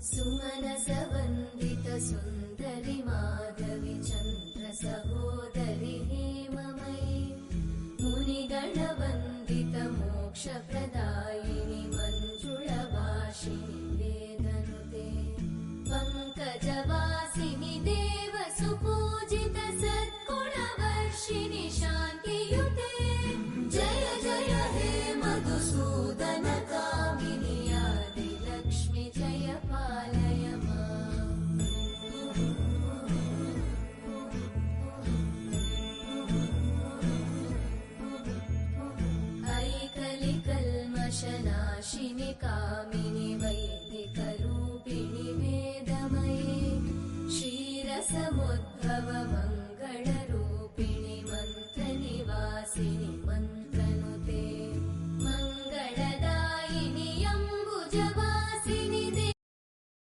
सुमनसवन्दित सुन्दरि माधवि चन्द्र सहोदरि हेममयि मुनिगणवन्दित मोक्षप्रदायिनि मञ्जुळभाषिणि वेदनुते पङ्कजवासिनि देव सुपूजित सद्गुणवर्षिणि शान्तियुते जय जय हे मधुसूदन कामिनि आदिलक्ष्मि जय पालय माम् ऐकलिकल्मषनाशिनि कामिनि वैदिकरूपिणि वेदमये क्षीरसमुद्र